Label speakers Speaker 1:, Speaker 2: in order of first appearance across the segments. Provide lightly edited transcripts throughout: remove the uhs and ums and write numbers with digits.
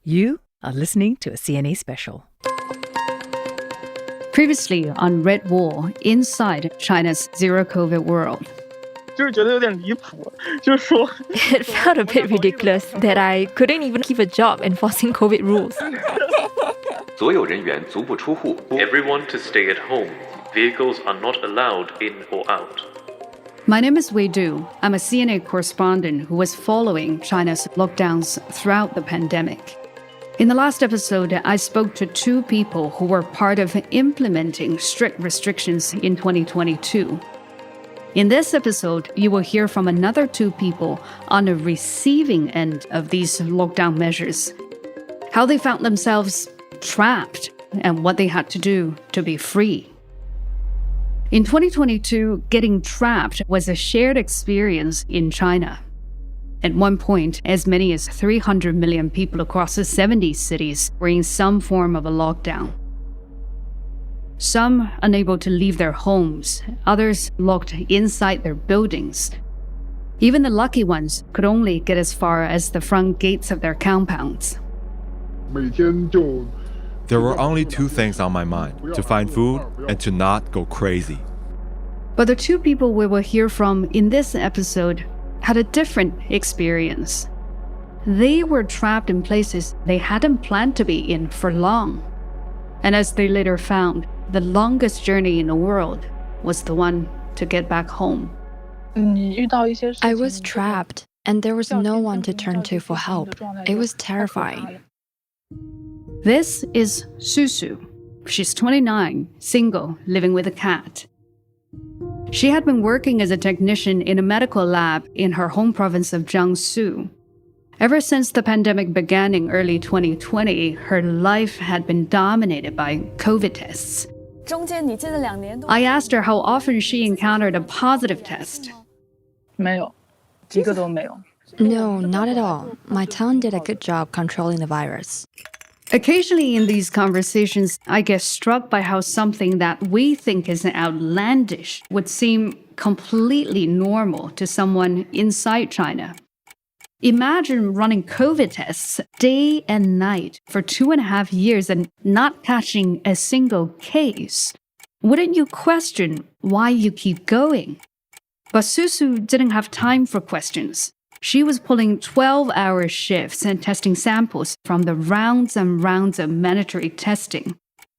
Speaker 1: You are listening to a CNA special.
Speaker 2: Previously on Red Wall, inside China's zero-COVID world.
Speaker 3: It felt a bit ridiculous that I couldn't even keep a job enforcing COVID rules.
Speaker 4: Everyone to stay at home. Vehicles are not allowed in or out.
Speaker 2: My name is Wei Du. I'm a CNA correspondent who was following China's lockdowns throughout the pandemic. In the last episode, I spoke to two people who were part of implementing strict restrictions in 2022. In this episode, you will hear from another two people on the receiving end of these lockdown measures, how they found themselves trapped and what they had to do to be free. In 2022, getting trapped was a shared experience in China. At one point, as many as 300 million people across the 70 cities were in some form of a lockdown. Some unable to leave their homes, others locked inside their buildings. Even the lucky ones could only get as far as the front gates of their compounds.
Speaker 5: There were only two things on my mind, to find food and to not go crazy.
Speaker 2: But the two people we will hear from in this episode had a different experience. They were trapped in places they hadn't planned to be in for long. And as they later found, the longest journey in the world was the one to get back home.
Speaker 3: I was trapped, and there was no one to turn to for help. It was terrifying.
Speaker 2: This is Susu. She's 29, single, living with a cat. She had been working as a technician in a medical lab in her home province of Jiangsu. Ever since the pandemic began in early 2020, her life had been dominated by COVID tests. I asked her how often she encountered a positive test.
Speaker 3: No, not at all. My town did a good job controlling the virus.
Speaker 2: Occasionally in these conversations, I get struck by how something that we think is outlandish would seem completely normal to someone inside China. Imagine running COVID tests day and night for 2.5 years and not catching a single case. Wouldn't you question why you keep going? But Susu didn't have time for questions. She was pulling 12-hour shifts and testing samples from the rounds and rounds of mandatory testing.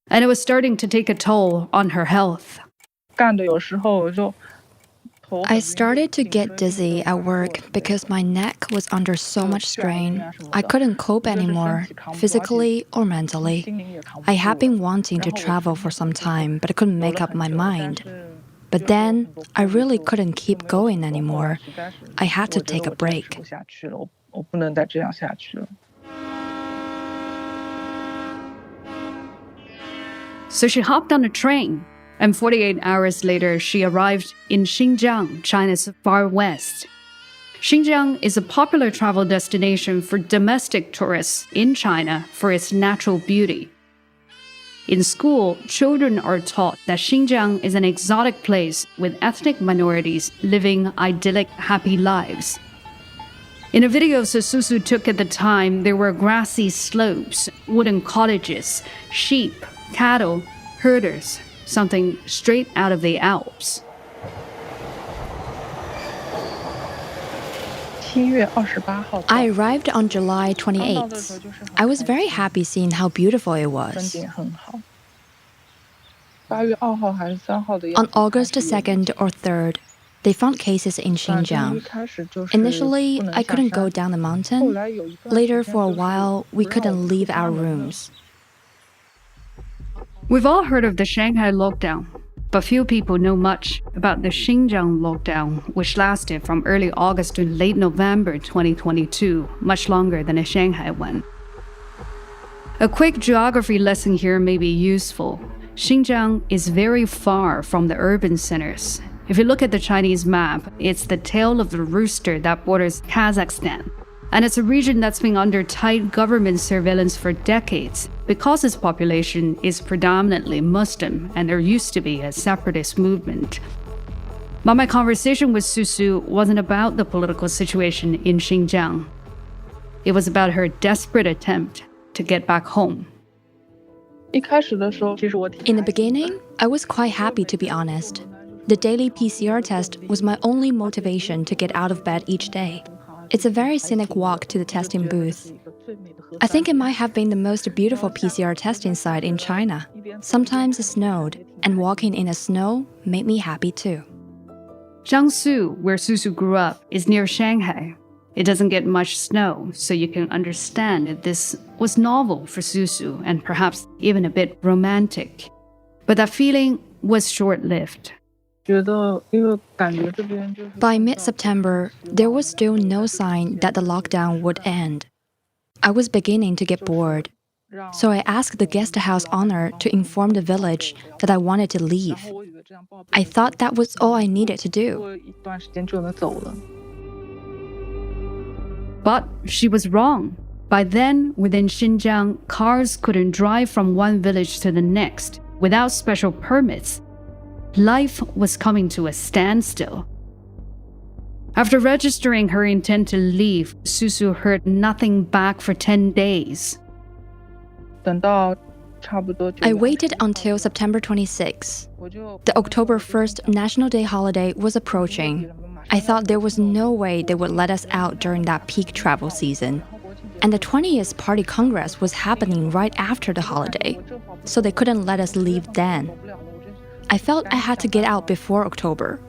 Speaker 2: And it was starting to take a toll on her health.
Speaker 3: I started to get dizzy at work because my neck was under so much strain. I couldn't cope anymore, physically or mentally. I had been wanting to travel for some time, but I couldn't make up my mind. But then, I really couldn't keep going anymore. I had to take a break.
Speaker 2: So she hopped on a train, and 48 hours later, she arrived in Xinjiang, China's far west. Xinjiang is a popular travel destination for domestic tourists in China for its natural beauty. In school, children are taught that Xinjiang is an exotic place with ethnic minorities living idyllic, happy lives. In a video Susu took at the time, there were grassy slopes, wooden cottages, sheep, cattle, herders, something straight out of the Alps.
Speaker 3: I arrived on July 28th. I was very happy seeing how beautiful it was. On August 2nd or 3rd, they found cases in Xinjiang. Initially, I couldn't go down the mountain. Later, for a while, we couldn't leave our rooms.
Speaker 2: We've all heard of the Shanghai lockdown, but few people know much about the Xinjiang lockdown, which lasted from early August to late November 2022, much longer than the Shanghai one. A quick geography lesson here may be useful. Xinjiang is very far from the urban centers. If you look at the Chinese map, it's the tail of the rooster that borders Kazakhstan. And it's a region that's been under tight government surveillance for decades because its population is predominantly Muslim and there used to be a separatist movement. But my conversation with Susu wasn't about the political situation in Xinjiang. It was about her desperate attempt to get back home.
Speaker 3: In the beginning, I was quite happy, to be honest. The daily PCR test was my only motivation to get out of bed each day. It's a very scenic walk to the testing booth. I think it might have been the most beautiful PCR testing site in China. Sometimes it snowed, and walking in the snow made me happy too.
Speaker 2: Jiangsu, where Susu grew up, is near Shanghai. It doesn't get much snow, so you can understand that this was novel for Susu and perhaps even a bit romantic. But that feeling was short-lived.
Speaker 3: By mid-September, there was still no sign that the lockdown would end. I was beginning to get bored, so I asked the guest house owner to inform the village that I wanted to leave. I thought that was all I needed to do.
Speaker 2: But she was wrong. By then, within Xinjiang, cars couldn't drive from one village to the next without special permits. Life was coming to a standstill. After registering her intent to leave, Susu heard nothing back for 10 days.
Speaker 3: I waited until September 26. The October 1st National Day holiday was approaching. I thought there was no way they would let us out during that peak travel season. And the 20th Party Congress was happening right after the holiday, so they couldn't let us leave then. I felt I had to get out before October.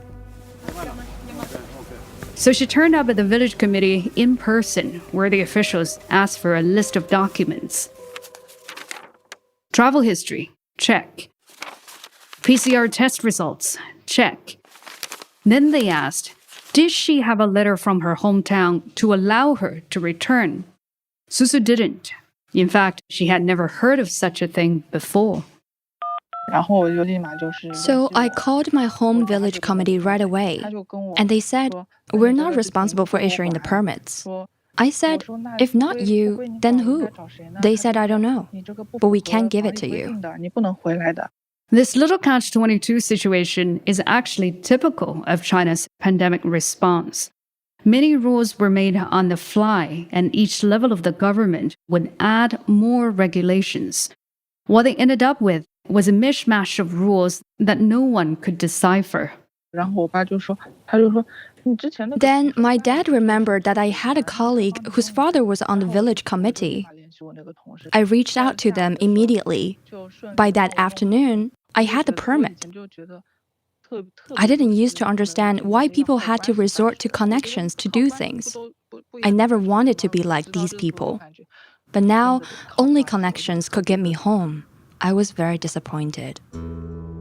Speaker 2: So she turned up at the village committee in person, where the officials asked for a list of documents. Travel history, check. PCR test results, check. Then they asked, did she have a letter from her hometown to allow her to return? Susu didn't. In fact, she had never heard of such a thing before.
Speaker 3: So I called my home village committee right away, and they said, we're not responsible for issuing the permits. I said, if not you, then who? They said, I don't know, but we can't give it to you.
Speaker 2: This little catch-22 situation is actually typical of China's pandemic response. Many rules were made on the fly, and each level of the government would add more regulations. What they ended up with was a mishmash of rules that no one could decipher.
Speaker 3: Then my dad remembered that I had a colleague whose father was on the village committee. I reached out to them immediately. By that afternoon, I had the permit. I didn't used to understand why people had to resort to connections to do things. I never wanted to be like these people. But now, only connections could get me home. I was very disappointed.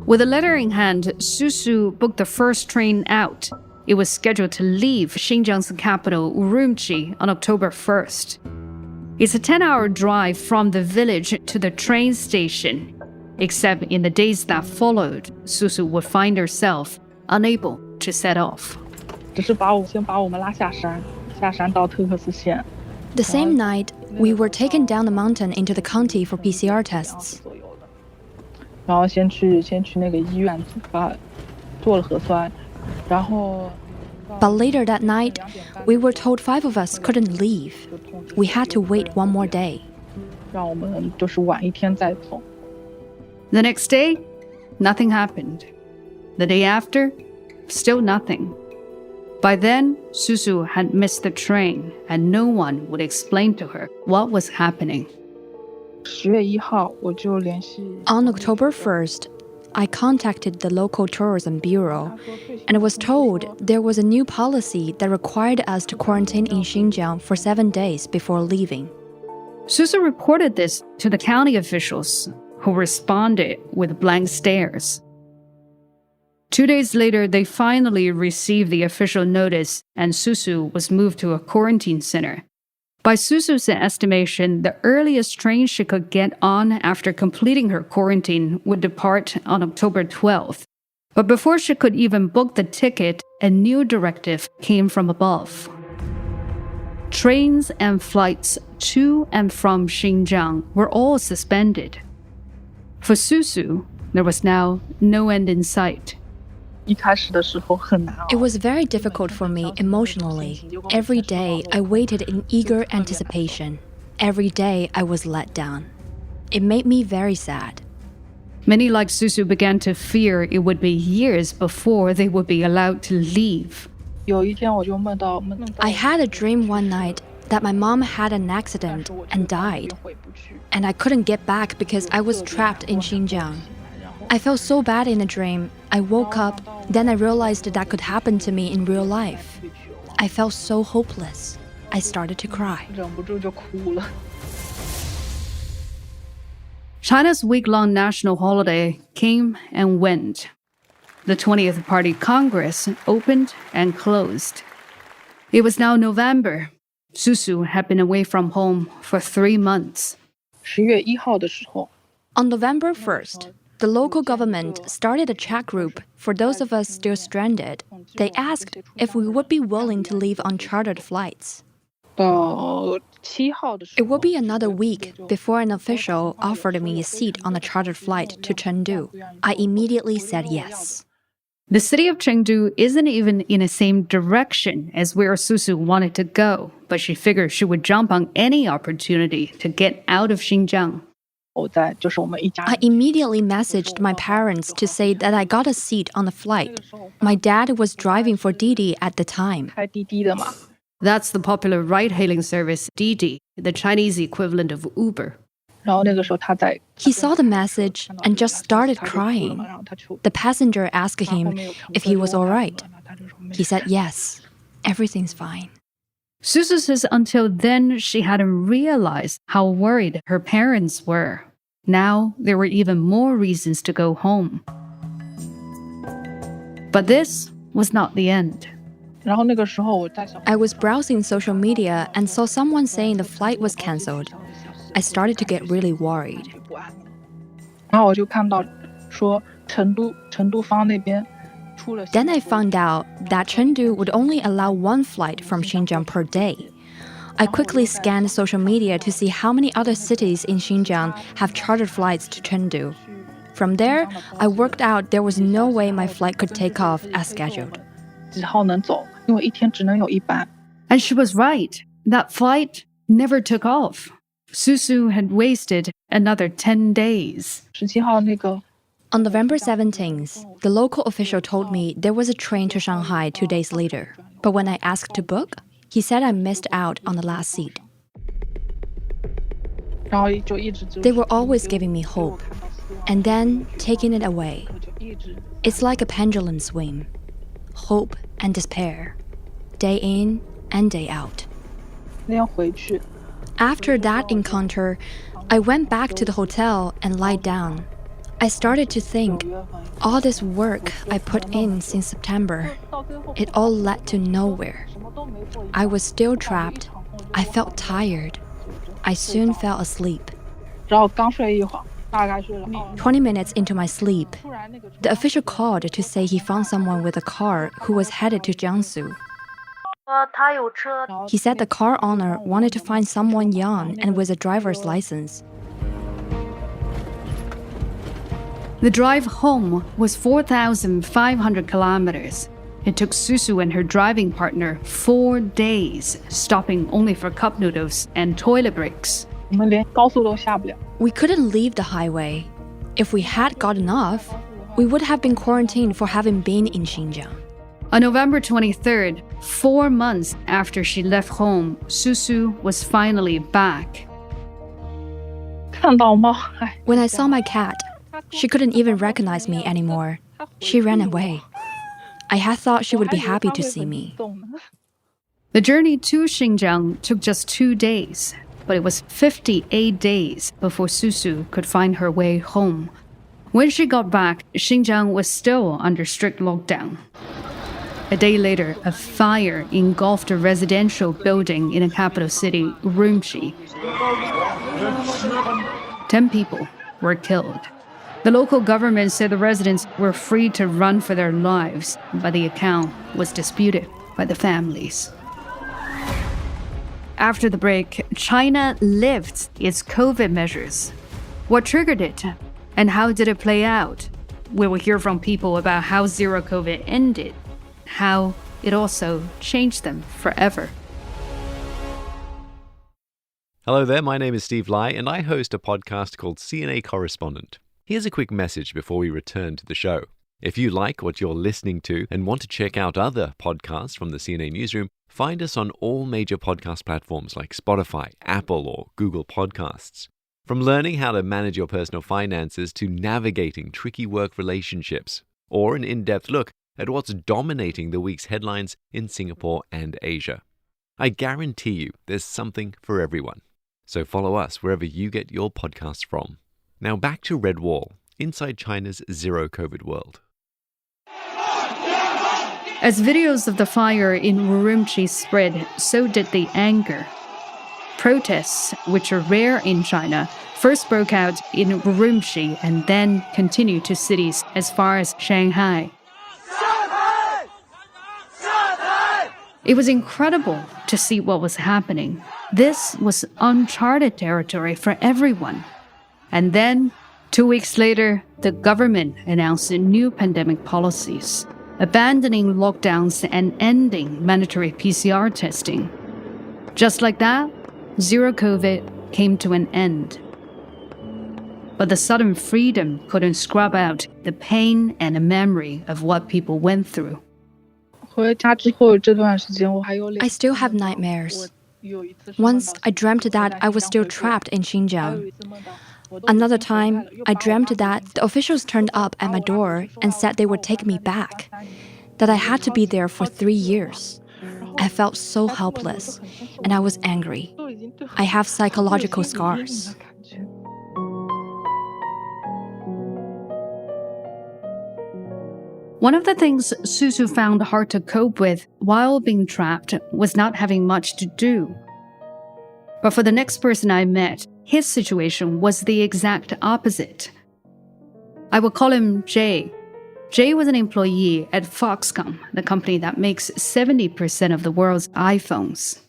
Speaker 2: With a letter in hand, Susu booked the first train out. It was scheduled to leave Xinjiang's capital, Urumqi, on October 1st. It's a 10-hour drive from the village to the train station. Except in the days that followed, Susu would find herself unable to set off.
Speaker 3: The same night, we were taken down the mountain into the county for PCR tests. But later that night, we were told 5 of us couldn't leave. We had to wait one more day.
Speaker 2: The next day, nothing happened. The day after, still nothing. By then, Susu had missed the train, and no one would explain to her what was happening.
Speaker 3: On October 1st, I contacted the local tourism bureau and was told there was a new policy that required us to quarantine in Xinjiang for 7 days before leaving.
Speaker 2: Susu reported this to the county officials, who responded with blank stares. 2 days later, they finally received the official notice, and Susu was moved to a quarantine center. By Susu's estimation, the earliest train she could get on after completing her quarantine would depart on October 12th. But before she could even book the ticket, a new directive came from above. Trains and flights to and from Xinjiang were all suspended. For Susu, there was now no end in sight.
Speaker 3: It was very difficult for me emotionally. Every day, I waited in eager anticipation. Every day I was let down. It made me very sad.
Speaker 2: Many like Susu began to fear it would be years before they would be allowed to leave.
Speaker 3: I had a dream one night that my mom had an accident and died, and I couldn't get back because I was trapped in Xinjiang. I felt so bad in the dream. I woke up, then I realized that could happen to me in real life. I felt so hopeless. I started to cry.
Speaker 2: China's week-long national holiday came and went. The 20th Party Congress opened and closed. It was now November. Susu had been away from home for 3 months.
Speaker 3: On November 1st, the local government started a chat group for those of us still stranded. They asked if we would be willing to leave on chartered flights. It would be another week before an official offered me a seat on a chartered flight to Chengdu. I immediately said yes.
Speaker 2: The city of Chengdu isn't even in the same direction as where Susu wanted to go, but she figured she would jump on any opportunity to get out of Xinjiang.
Speaker 3: I immediately messaged my parents to say that I got a seat on the flight. My dad was driving for Didi at the time.
Speaker 2: That's the popular ride-hailing service Didi, the Chinese equivalent of Uber.
Speaker 3: He saw the message and just started crying. The passenger asked him if he was all right. He said yes, everything's fine.
Speaker 2: Susu says until then she hadn't realized how worried her parents were. Now there were even more reasons to go home. But this was not the end.
Speaker 3: I was browsing social media and saw someone saying the flight was cancelled. I started to get really worried. Then I found out that Chengdu would only allow one flight from Xinjiang per day. I quickly scanned social media to see how many other cities in Xinjiang have chartered flights to Chengdu. From there, I worked out there was no way my flight could take off as scheduled.
Speaker 2: And she was right. That flight never took off. Susu had wasted another 10 days.
Speaker 3: On November 17th, the local official told me there was a train to Shanghai 2 days later. But when I asked to book, he said I missed out on the last seat. They were always giving me hope, and then taking it away. It's like a pendulum swing. Hope and despair, day in and day out. After that encounter, I went back to the hotel and lied down. I started to think, all this work I put in since September, it all led to nowhere. I was still trapped. I felt tired. I soon fell asleep. 20 minutes into my sleep, the official called to say he found someone with a car who was headed to Jiangsu. He said the car owner wanted to find someone young and with a driver's license.
Speaker 2: The drive home was 4,500 kilometers. It took Susu and her driving partner 4 days, stopping only for cup noodles and toilet breaks. We couldn't leave the highway. If we had gotten off, we would have been quarantined for having been in Xinjiang. On November 23rd, 4 months after she left home, Susu was finally back.
Speaker 3: When I saw my cat, she couldn't even recognize me anymore. She ran away. I had thought she would be happy to see me.
Speaker 2: The journey to Xinjiang took just 2 days, but it was 58 days before Susu could find her way home. When she got back, Xinjiang was still under strict lockdown. A day later, a fire engulfed a residential building in the capital city, Urumqi. 10 people were killed. The local government said the residents were free to run for their lives, but the account was disputed by the families. After the break, China lifts its COVID measures. What triggered it? And how did it play out? We will hear from people about how zero COVID ended, how it also changed them forever.
Speaker 6: Hello there, my name is Steve Lai, and I host a podcast called CNA Correspondent. Here's a quick message before we return to the show. If you like what you're listening to and want to check out other podcasts from the CNA Newsroom, find us on all major podcast platforms like Spotify, Apple, or Google Podcasts. From learning how to manage your personal finances to navigating tricky work relationships, or an in-depth look at what's dominating the week's headlines in Singapore and Asia. I guarantee you there's something for everyone. So follow us wherever you get your podcasts from. Now back to Red Wall, inside China's zero-COVID world.
Speaker 2: As videos of the fire in Urumqi spread, so did the anger. Protests, which are rare in China, first broke out in Urumqi and then continued to cities as far as Shanghai. It was incredible to see what was happening. This was uncharted territory for everyone. And then, 2 weeks later, the government announced new pandemic policies, abandoning lockdowns and ending mandatory PCR testing. Just like that, zero COVID came to an end. But the sudden freedom couldn't scrub out the pain and the memory of what people went through.
Speaker 3: I still have nightmares. Once I dreamt that I was still trapped in Xinjiang. Another time, I dreamt that the officials turned up at my door and said they would take me back, that I had to be there for 3 years. I felt so helpless, and I was angry. I have psychological scars.
Speaker 2: One of the things Susu found hard to cope with while being trapped was not having much to do. But for the next person I met, his situation was the exact opposite. I will call him Jay. Jay was an employee at Foxconn, the company that makes 70% of the world's iPhones.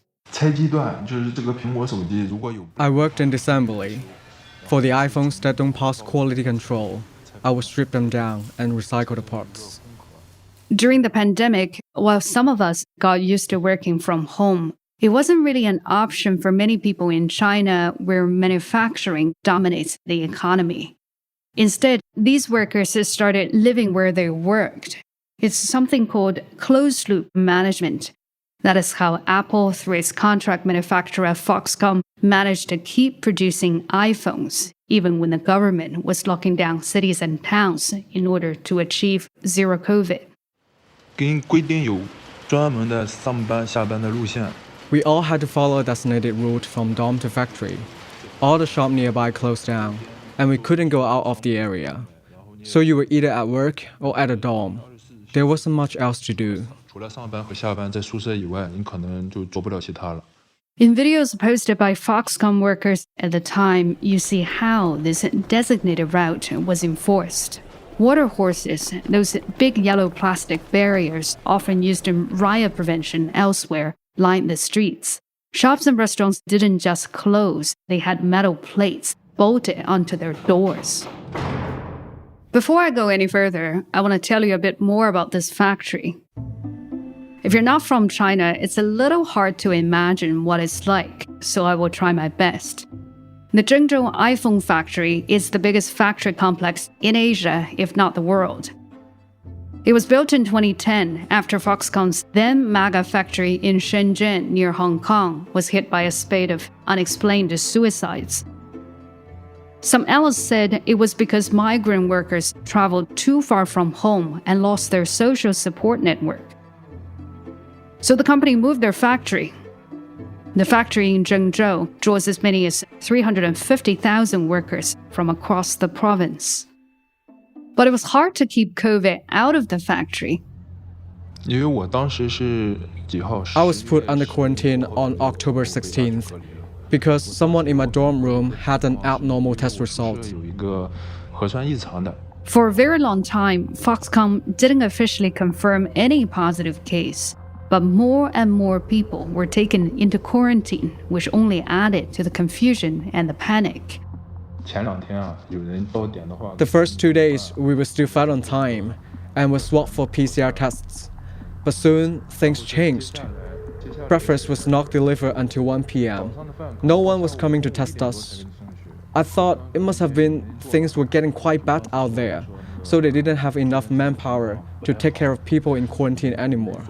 Speaker 7: I worked in assembly. For the iPhones that don't pass quality control, I would strip them down and recycle the parts.
Speaker 2: During the pandemic, while some of us got used to working from home, it wasn't really an option for many people in China where manufacturing dominates the economy. Instead, these workers started living where they worked. It's something called closed-loop management. That is how Apple, through its contract manufacturer Foxconn, managed to keep producing iPhones, even when the government was locking down cities and towns in order to achieve zero COVID.
Speaker 7: We all had to follow a designated route from dorm to factory. All the shops nearby closed down, and we couldn't go out of the area. So you were either at work or at a dorm. There wasn't much else to do.
Speaker 2: In videos posted by Foxconn workers at the time, you see how this designated route was enforced. Water horses, those big yellow plastic barriers often used in riot prevention elsewhere, lined the streets. Shops and restaurants didn't just close, they had metal plates bolted onto their doors. Before I go any further, I want to tell you a bit more about this factory. If you're not from China, it's a little hard to imagine what it's like, so I will try my best. The Zhengzhou iPhone factory is the biggest factory complex in Asia, if not the world. It was built in 2010 after Foxconn's then mega factory in Shenzhen near Hong Kong was hit by a spate of unexplained suicides. Some analysts said it was because migrant workers traveled too far from home and lost their social support network. So the company moved their factory. The factory in Zhengzhou draws as many as 350,000 workers from across the province. But it was hard to keep COVID out of the factory.
Speaker 7: I was put under quarantine on October 16th because someone in my dorm room had an abnormal test result.
Speaker 2: For a very long time, Foxconn didn't officially confirm any positive case. But more and more people were taken into quarantine, which only added to the confusion and the panic.
Speaker 7: The first 2 days, we were still fed on time and were swapped for PCR tests. But soon, things changed. Breakfast was not delivered until 1 p.m. No one was coming to test us. I thought it must have been things were getting quite bad out there, so they didn't have enough manpower to take care of people in quarantine anymore.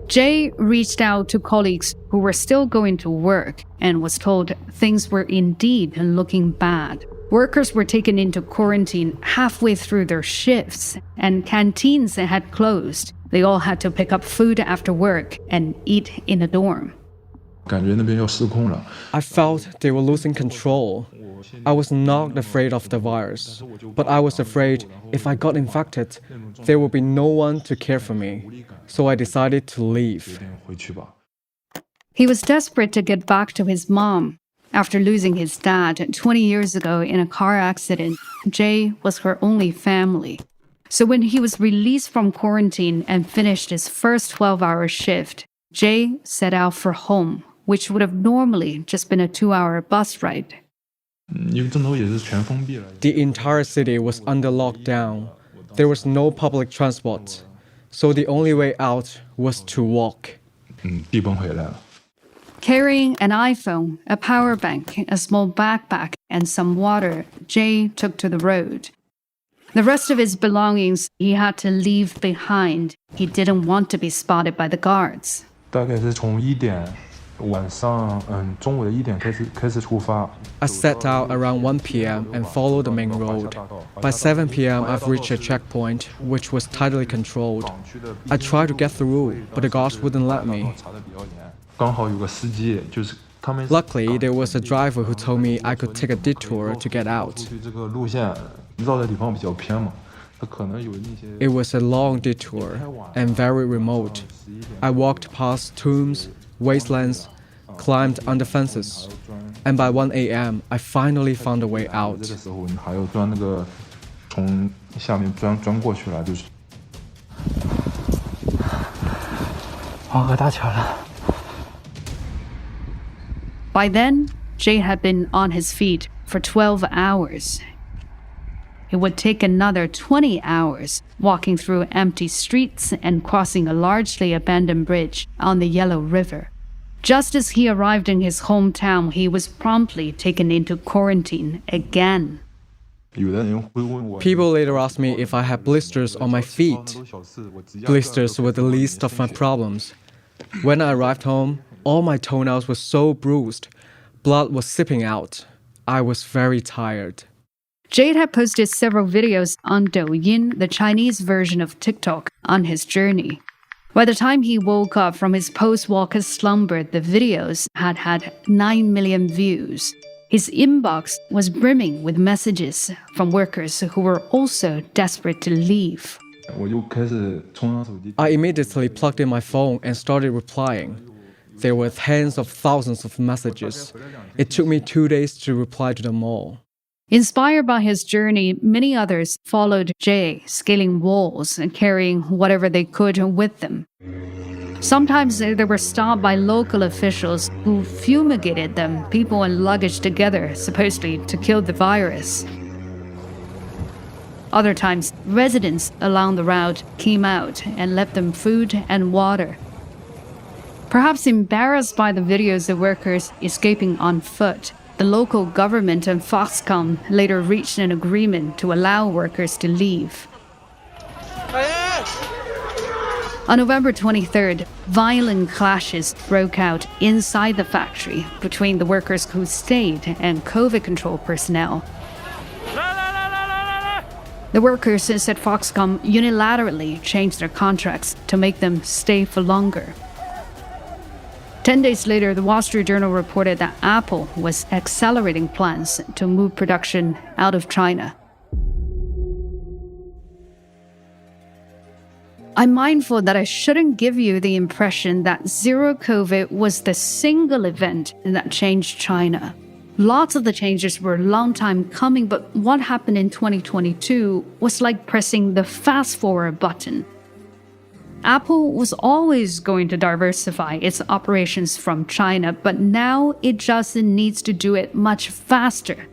Speaker 2: Jay reached out to colleagues who were still going to work and was told things were indeed looking bad. Workers were taken into quarantine halfway through their shifts, and canteens had closed. They all had to pick up food after work and eat in a dorm.
Speaker 7: I felt they were losing control. I was not afraid of the virus, but I was afraid if I got infected, there would be no one to care for me. So I decided to leave.
Speaker 2: He was desperate to get back to his mom. After losing his dad 20 years ago in a car accident, Jay was her only family. So when he was released from quarantine and finished his first 12-hour shift, Jay set out for home, which would have normally just been a 2-hour bus ride.
Speaker 7: The entire city was under lockdown. There was no public transport. So the only way out was to walk.
Speaker 2: Carrying an iPhone, a power bank, a small backpack, and some water, Jay took to the road. The rest of his belongings he had to leave behind. He didn't want to be spotted by the guards.
Speaker 7: I set out around 1 p.m. and followed the main road. By 7 p.m., I've reached a checkpoint, which was tightly controlled. I tried to get through, but the guards wouldn't let me. Luckily, there was a driver who told me I could take a detour to get out. It was a long detour and very remote. I walked past tombs, wastelands, climbed under fences, and by 1 a.m., I finally found a way out.
Speaker 2: By then, Jay had been on his feet for 12 hours. It would take another 20 hours walking through empty streets and crossing a largely abandoned bridge on the Yellow River. Just as he arrived in his hometown, he was promptly taken into quarantine again.
Speaker 7: People later asked me if I had blisters on my feet. Blisters were the least of my problems. When I arrived home, all my toenails were so bruised. Blood was seeping out. I was very tired.
Speaker 2: Jade had posted several videos on Douyin, the Chinese version of TikTok, on his journey. By the time he woke up from his post-walker slumber, the videos had had 9 million views. His inbox was brimming with messages from workers who were also desperate to leave.
Speaker 7: I immediately plugged in my phone and started replying. There were tens of thousands of messages. It took me 2 days to reply to them all.
Speaker 2: Inspired by his journey, many others followed Jay, scaling walls and carrying whatever they could with them. Sometimes they were stopped by local officials who fumigated them, people and luggage together, supposedly to kill the virus. Other times, residents along the route came out and left them food and water. Perhaps embarrassed by the videos of workers escaping on foot, the local government and Foxconn later reached an agreement to allow workers to leave. On November 23rd, violent clashes broke out inside the factory between the workers who stayed and COVID control personnel. The workers said Foxconn unilaterally changed their contracts to make them stay for longer. 10 days later, the Wall Street Journal reported that Apple was accelerating plans to move production out of China. I'm mindful that I shouldn't give you the impression that zero COVID was the single event that changed China. Lots of the changes were a long time coming, but what happened in 2022 was like pressing the fast-forward button. Apple was always going to diversify its operations from China, but now it just needs to do it much faster.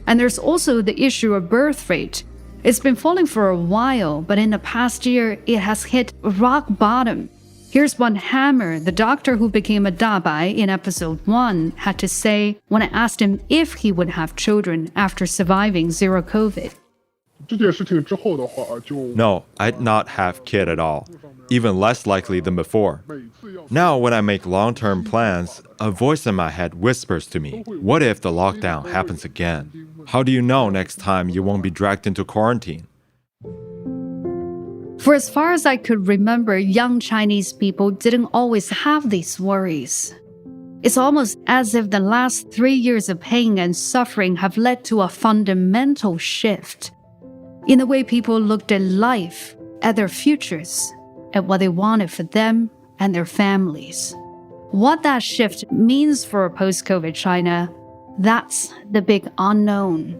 Speaker 2: And there's also the issue of birth rate. It's been falling for a while, but in the past year, it has hit rock bottom. Here's what Hammer, the doctor who became a dabai in episode 1, had to say when I asked him if he would have children after surviving zero COVID.
Speaker 5: No, I'd not have kid at all, even less likely than before. Now when I make long-term plans, a voice in my head whispers to me, what if the lockdown happens again? How do you know next time you won't be dragged into quarantine?
Speaker 2: For as far as I could remember, young Chinese people didn't always have these worries. It's almost as if the last 3 years of pain and suffering have led to a fundamental shift in the way people looked at life, at their futures, at what they wanted for them and their families. What that shift means for post-COVID China, that's the big unknown.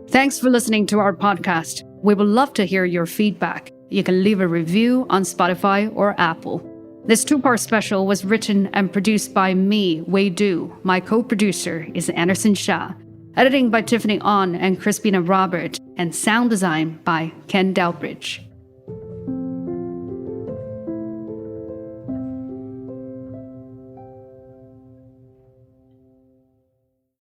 Speaker 2: Thanks for listening to our podcast. We would love to hear your feedback. You can leave a review on Spotify or Apple. This 2-part special was written and produced by me, Wei Du. My co-producer is Anderson Xia. Editing by Tiffany On and Crispina Robert, and sound design by Ken Delbridge.